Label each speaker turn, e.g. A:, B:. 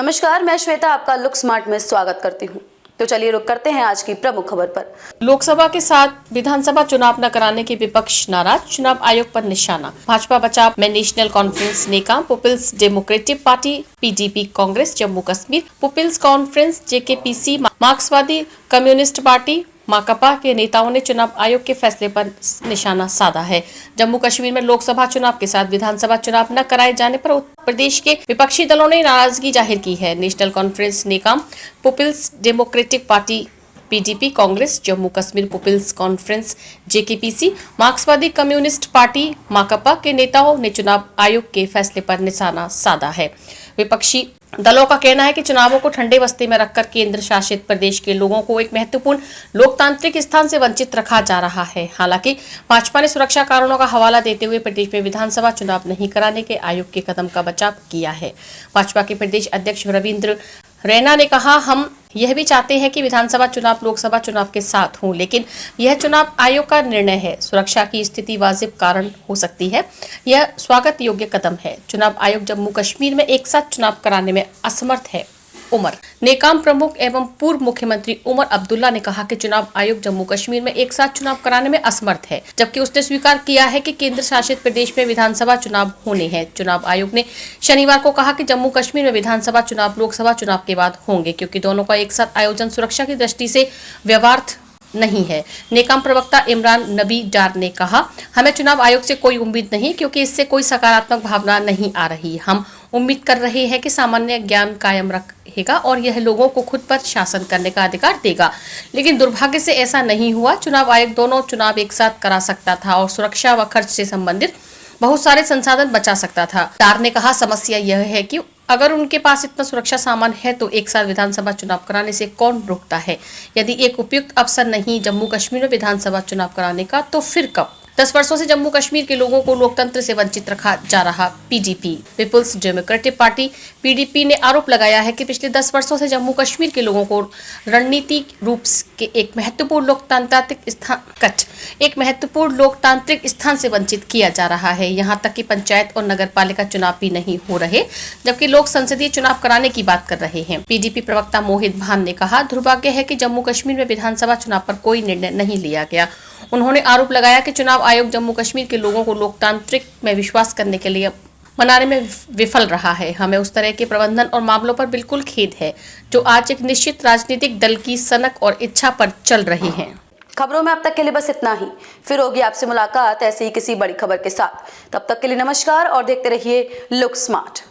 A: नमस्कार, मैं श्वेता आपका लुक स्मार्ट में स्वागत करती हूं। तो चलिए रुक करते हैं आज की प्रमुख खबर पर।
B: लोकसभा के साथ विधानसभा चुनाव न कराने के विपक्ष नाराज, चुनाव आयोग पर निशाना। भाजपा बचाव में नेशनल कॉन्फ्रेंस नेकाम, पीपल्स डेमोक्रेटिक पार्टी पीडीपी, कांग्रेस जम्मू कश्मीर पीपल्स कॉन्फ्रेंस जेकेपीसी, मार्क्सवादी कम्युनिस्ट पार्टी माकपा के नेताओं ने चुनाव आयोग के फैसले पर निशाना साधा है। जम्मू कश्मीर में लोकसभा चुनाव के साथ विधानसभा चुनाव न कराए जाने पर उत्तर प्रदेश के विपक्षी दलों ने नाराजगी जाहिर की है। नेशनल कॉन्फ्रेंस नेकाम, पीपल्स डेमोक्रेटिक पार्टी पीडीपी, कांग्रेस जम्मू कश्मीर पीपल्स कॉन्फ्रेंस जेकेपीसी, मार्क्सवादी कम्युनिस्ट पार्टी माकपा के नेताओं ने चुनाव आयोग के फैसले पर निशाना साधा है। विपक्षी दलों का कहना है कि चुनावों को ठंडे बस्ते में रखकर केंद्र शासित प्रदेश के लोगों को एक महत्वपूर्ण लोकतांत्रिक स्थान से वंचित रखा जा रहा है। हालांकि भाजपा ने सुरक्षा कारणों का हवाला देते हुए प्रदेश में विधानसभा चुनाव नहीं कराने के आयोग के कदम का बचाव किया है। भाजपा के प्रदेश अध्यक्ष रविंद्र रैना ने कहा, हम यह भी चाहते हैं कि विधानसभा चुनाव लोकसभा चुनाव के साथ हो, लेकिन यह चुनाव आयोग का निर्णय है। सुरक्षा की स्थिति वाजिब कारण हो सकती है, यह स्वागत योग्य कदम है। चुनाव आयोग जम्मू कश्मीर में एक साथ चुनाव कराने में असमर्थ है। उमर नेकाम प्रमुख एवं पूर्व मुख्यमंत्री उमर अब्दुल्ला ने कहा कि चुनाव आयोग जम्मू कश्मीर में एक साथ चुनाव कराने में असमर्थ है, जबकि उसने स्वीकार किया है कि केंद्र शासित प्रदेश में विधानसभा चुनाव होने हैं। चुनाव आयोग ने शनिवार को कहा कि जम्मू कश्मीर में विधानसभा चुनाव लोकसभा चुनाव के बाद होंगे, क्योंकि दोनों का एक साथ आयोजन सुरक्षा की दृष्टि से व्यवहार्थ नहीं है। नेकाम प्रवक्ता इमरान नबी डार ने कहा, हमें चुनाव आयोग से कोई उम्मीद नहीं, क्योंकि इससे कोई सकारात्मक भावना नहीं आ रही। हम उम्मीद कर रहे हैं कि सामान्य ज्ञान कायम रहेगा और यह लोगों को खुद पर शासन करने का अधिकार देगा, लेकिन दुर्भाग्य से ऐसा नहीं हुआ। चुनाव आयोग दोनों चुनाव एक साथ करा सकता था और सुरक्षा व खर्च से संबंधित बहुत सारे संसाधन बचा सकता था। डार ने कहा, समस्या यह है कि अगर उनके पास इतना सुरक्षा सामान है तो एक साथ विधानसभा चुनाव कराने से कौन रोकता है? यदि एक उपयुक्त अवसर नहीं जम्मू कश्मीर में विधानसभा चुनाव कराने का, तो फिर कब? 10 वर्षों से जम्मू कश्मीर के लोगों को लोकतंत्र से वंचित रखा जा रहा। PDP people's democratic party PDP ने आरोप लगाया है कि पिछले 10 वर्षों से जम्मू कश्मीर के लोगों को रणनीतिक रूप के एक महत्वपूर्ण लोकतांत्रिक स्थान से वंचित किया जा रहा है। यहां तक कि पंचायत और नगरपालिका चुनाव भी नहीं हो रहे, जबकि लोग संसदीय चुनाव कराने की बात कर रहे हैं। पीडीपी प्रवक्ता मोहित भान ने कहा, दुर्भाग्य है कि जम्मू कश्मीर में विधानसभा चुनाव पर कोई निर्णय नहीं लिया गया। उन्होंने आरोप लगाया कि चुनाव आयोग जम्मू कश्मीर के लोगों को लोकतांत्रिक में विश्वास करने के लिए मनाने में विफल रहा है। हमें उस तरह के प्रबंधन और मामलों पर बिल्कुल खेद है, जो आज एक निश्चित राजनीतिक दल की सनक और इच्छा पर चल रहे हैं।
A: खबरों में अब तक के लिए बस इतना ही। फिर होगी आपसे मुलाकात ऐसी ही किसी बड़ी खबर के साथ। तब तक के लिए नमस्कार और देखते रहिए लुक स्मार्ट।